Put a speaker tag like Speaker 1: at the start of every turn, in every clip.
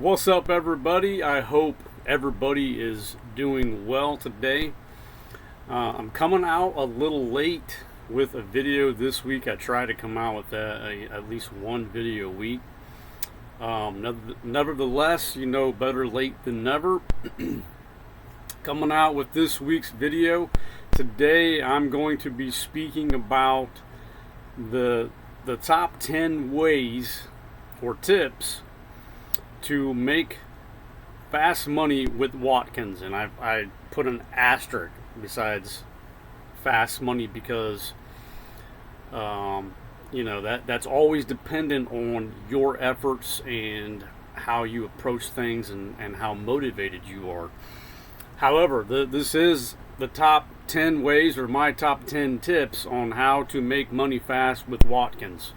Speaker 1: What's up, everybody? I hope everybody is doing well today. I'm coming out a little late with a video this week. I try to come out with at least one video a week. Nevertheless, better late than never. Coming out with this week's video. Today, I'm going to be speaking about the top 10 ways or tips to make fast money with Watkins, and I put an asterisk besides fast money because that's always dependent on your efforts and how you approach things and how motivated you are. However, this is the top 10 ways, or my top 10 tips on how to make money fast with Watkins.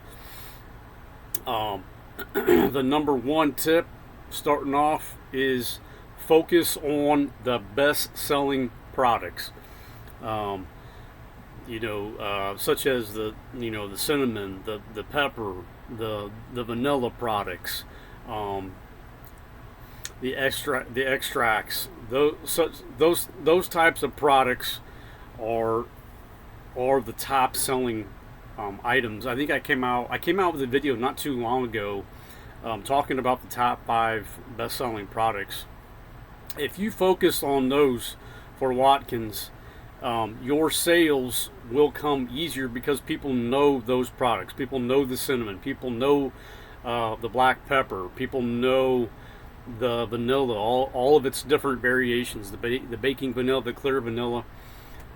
Speaker 1: The number one tip starting off is focus on the best selling products, such as the cinnamon, the pepper, the vanilla products, the extracts. Those types of products are the top selling items. I think I came out with a video not too long ago talking about the top 5 best-selling products. If you focus on those for Watkins, your sales will come easier because people know those products. People know the cinnamon. People know the black pepper. People know the vanilla, all of its different variations, the baking vanilla, the clear vanilla.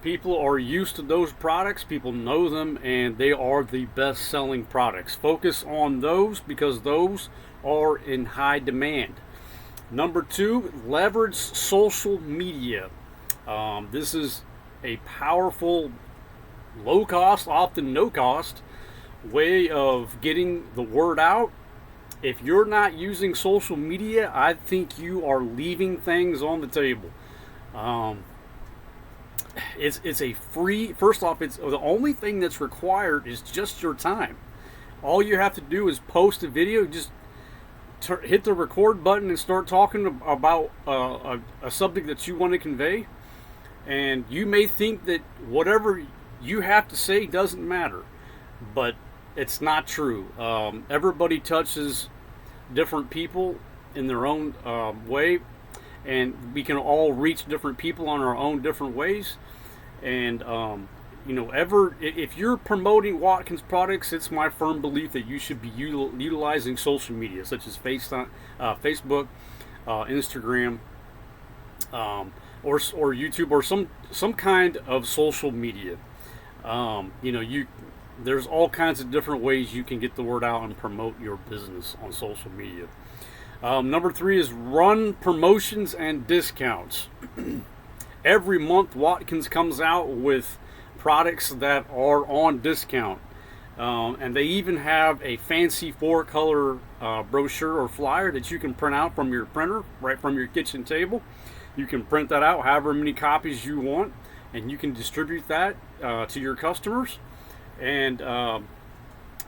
Speaker 1: People are used to those products, people know them, and they are the best-selling products. Focus on those because those are in high demand. Number 2, leverage social media. This is a powerful, low-cost, often no-cost way of getting the word out. If you're not using social media, I think you are leaving things on the table. It's a free. First off, it's the only thing that's required is just your time. All you have to do is post a video. Just hit the record button and start talking about a subject that you want to convey. And you may think that whatever you have to say doesn't matter, but it's not true. Everybody touches different people in their own way, and we can all reach different people on our own different ways. And if you're promoting Watkins products, it's my firm belief that you should be utilizing social media such as Facebook, Instagram, or YouTube, or some kind of social media. There's all kinds of different ways you can get the word out and promote your business on social media. Number 3 is run promotions and discounts. Every month, Watkins comes out with products that are on discount. And they even have a fancy 4-color brochure or flyer that you can print out from your printer, right from your kitchen table. You can print that out, however many copies you want, and you can distribute that to your customers. And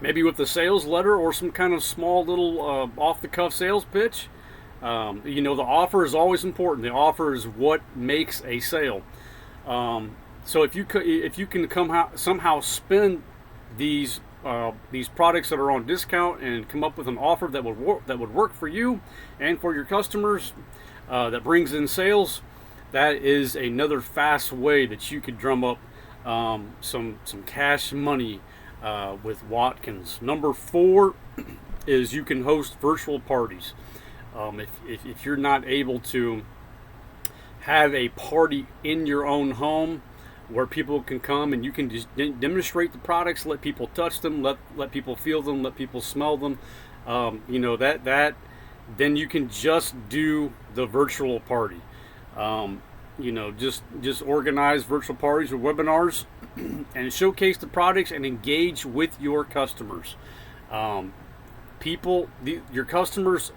Speaker 1: maybe with a sales letter or some kind of small little off-the-cuff sales pitch. The offer is always important. The offer is what makes a sale. So if you can somehow spin these products that are on discount and come up with an offer that would work for you and for your customers, that brings in sales, that is another fast way that you could drum up some cash money with Watkins. Number 4 is you can host virtual parties. If you're not able to have a party in your own home where people can come and you can just demonstrate the products, let people touch them, let people feel them, let people smell them, then you can just do the virtual party. Just organize virtual parties or webinars and showcase the products and engage with your customers. Your customers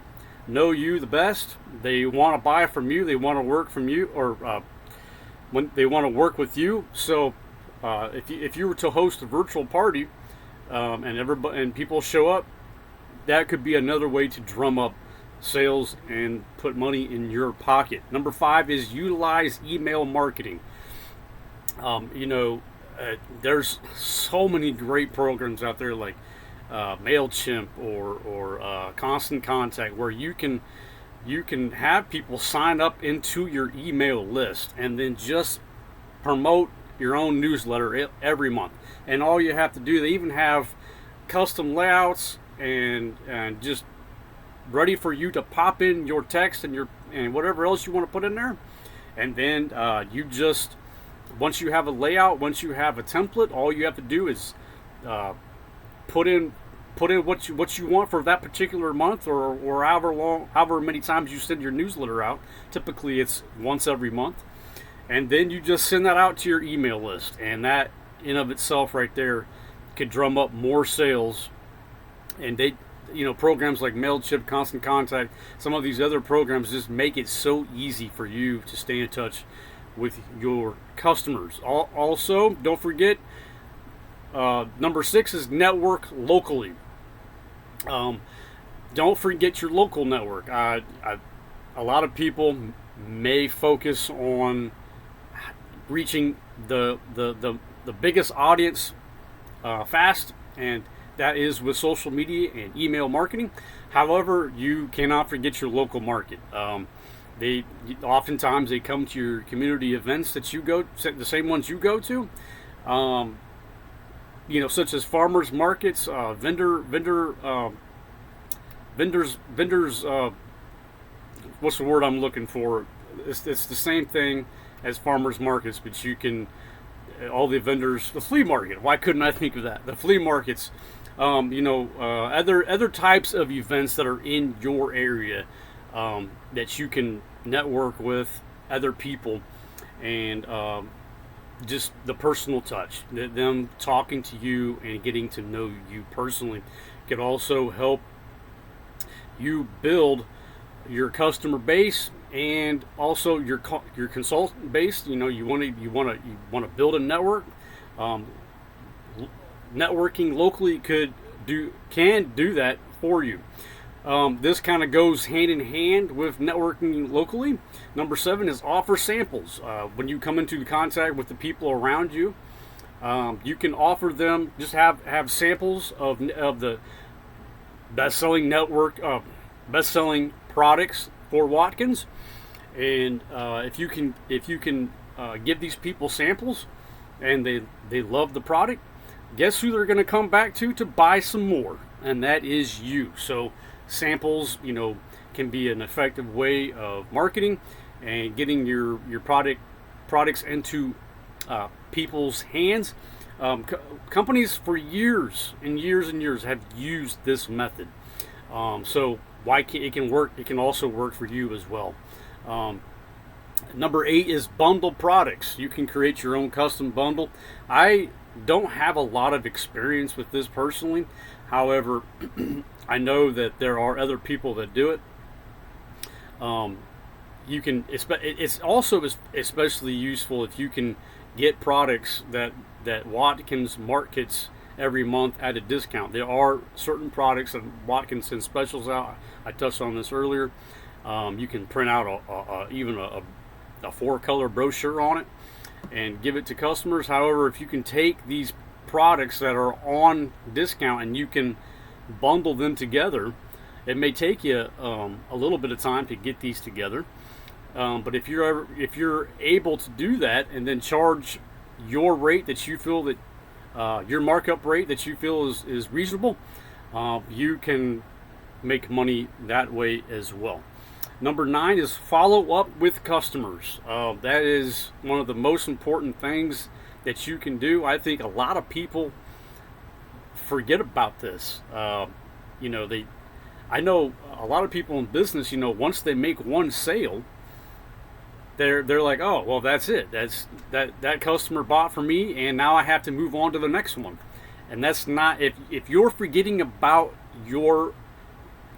Speaker 1: know you the best. They want to buy from you. They want to work from you, or when they want to work with you. So if you were to host a virtual party and people show up, that could be another way to drum up sales and put money in your pocket. Number 5 is utilize email marketing. You know, there's so many great programs out there like MailChimp or Constant Contact, where you can have people sign up into your email list and then just promote your own newsletter every month. And all you have to do, they even have custom layouts and just ready for you to pop in your text and whatever else you want to put in there. And then you just, once you have a layout, once you have a template, all you have to do is put in what you want for that particular month, or however many times you send your newsletter out. Typically it's once every month. And then you just send that out to your email list, and that in of itself right there could drum up more sales. And they, you know, programs like MailChimp, Constant Contact, some of these other programs just make it so easy for you to stay in touch with your customers. Also, don't forget, number 6 is network locally. Don't forget your local network. A lot of people may focus on reaching the biggest audience fast, and that is with social media and email marketing. However, you cannot forget your local market. They oftentimes come to your community events that you go, the same ones you go to, you know, such as farmers markets, vendors. What's the word I'm looking for? It's the same thing as farmers markets, but you can, all the vendors, the flea market. Why couldn't I think of that? The flea markets, you know, other types of events that are in your area, that you can network with other people, and just the personal touch, them talking to you and getting to know you personally, could also help you build your customer base and also your consultant base. You know, you want to build a network. Networking locally can do that for you. This kind of goes hand in hand with networking locally. Number 7 is offer samples. When you come into contact with the people around you, you can offer them, just have samples of the best-selling best-selling products for Watkins. And if you can give these people samples and they love the product, guess who they're going to come back to buy some more? And that is you. So samples, you know, can be an effective way of marketing and getting your products into people's hands. Companies for years and years and years have used this method. So it can work. It can also work for you as well. Number 8 is bundle products. You can create your own custom bundle. I don't have a lot of experience with this personally. However, I know that there are other people that do it. You can. It's also especially useful if you can get products that Watkins markets every month at a discount. There are certain products that Watkins sends specials out. I touched on this earlier. You can print out even a 4-color brochure on it and give it to customers. However, if you can take these products that are on discount and you can bundle them together, it may take you a little bit of time to get these together. But if you're able to do that and then charge your rate that you feel that your markup rate that you feel is reasonable, you can make money that way as well. Number 9 is follow up with customers. That is one of the most important things that you can do. I think a lot of people forget about this. You know, I know a lot of people in business, you know, once they make one sale, they're like, oh, well, that's it. That customer bought from me, and now I have to move on to the next one. And that's not, if you're forgetting about your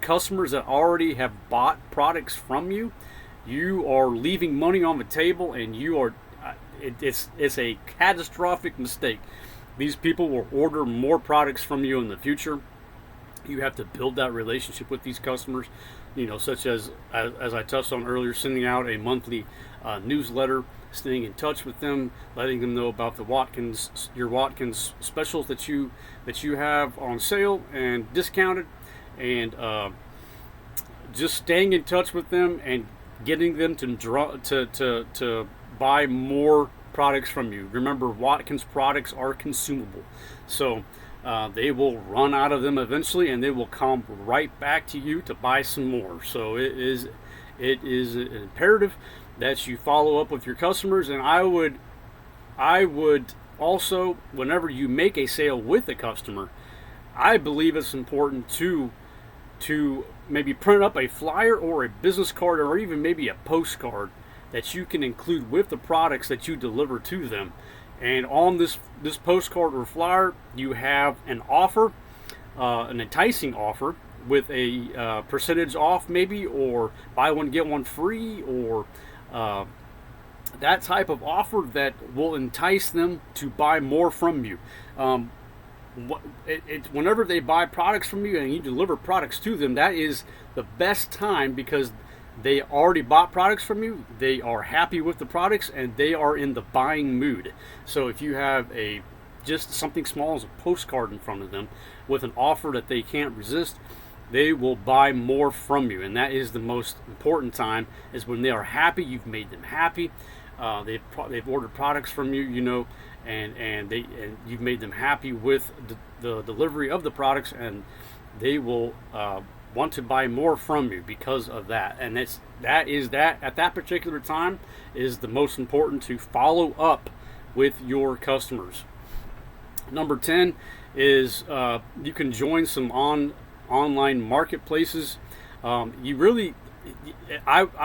Speaker 1: customers that already have bought products from you, you are leaving money on the table, and you are it's a catastrophic mistake. These people will order more products from you in the future, You have to build that relationship with these customers, such as I touched on earlier, sending out a monthly newsletter, staying in touch with them, letting them know about your Watkins specials that you have on sale and discounted, and just staying in touch with them and getting them to buy more products from you. Remember, Watkins products are consumable, so they will run out of them eventually, and they will come right back to you to buy some more. So it is imperative that you follow up with your customers. And I would also, whenever you make a sale with a customer, I believe it's important to maybe print up a flyer or a business card, or even maybe a postcard that you can include with the products that you deliver to them. And on this postcard or flyer, you have an offer, an enticing offer with a percentage off maybe, or buy one get one free, or that type of offer that will entice them to buy more from you. Whenever they buy products from you and you deliver products to them, that is the best time, because they already bought products from you, they are happy with the products, and they are in the buying mood. So if you have just something small as a postcard in front of them with an offer that they can't resist, they will buy more from you. And that is the most important time, is when they are happy, you've made them happy. They've ordered products from you, and you've made them happy with the delivery of the products, and they will want to buy more from you because of that. And that at that particular time is the most important, to follow up with your customers. Number 10 is you can join some online marketplaces. I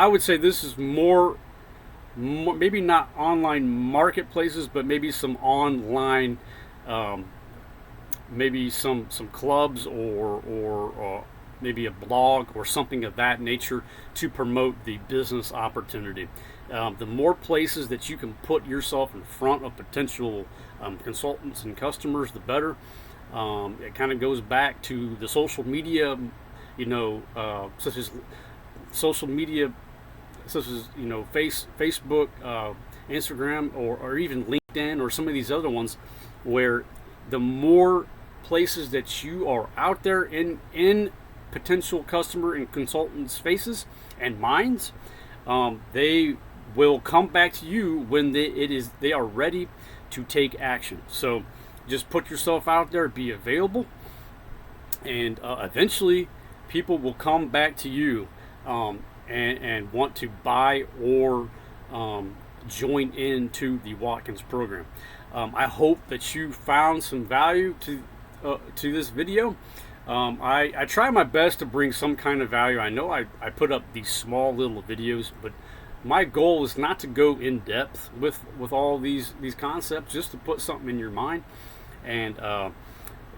Speaker 1: would say this is more maybe not online marketplaces, but maybe some online, maybe some clubs, or maybe a blog or something of that nature, to promote the business opportunity. The more places that you can put yourself in front of potential consultants and customers, the better. It kind of goes back to the social media, such as Facebook, Instagram, or even LinkedIn, or some of these other ones, where the more places that you are out there in potential customer and consultants' faces and minds, they will come back to you when they are ready to take action. So just put yourself out there, be available, and eventually people will come back to you and want to buy or join into the Watkins program. I hope that you found some value to this video. I try my best to bring some kind of value. I know I put up these small little videos, but my goal is not to go in depth with all these concepts, just to put something in your mind, and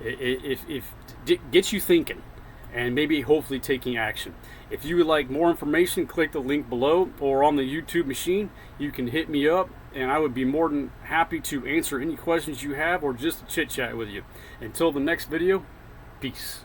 Speaker 1: if get you thinking, and maybe hopefully taking action. If you would like more information, click the link below, or on the YouTube machine, you can hit me up, and I would be more than happy to answer any questions you have, or just to chit chat with you. Until the next video, peace.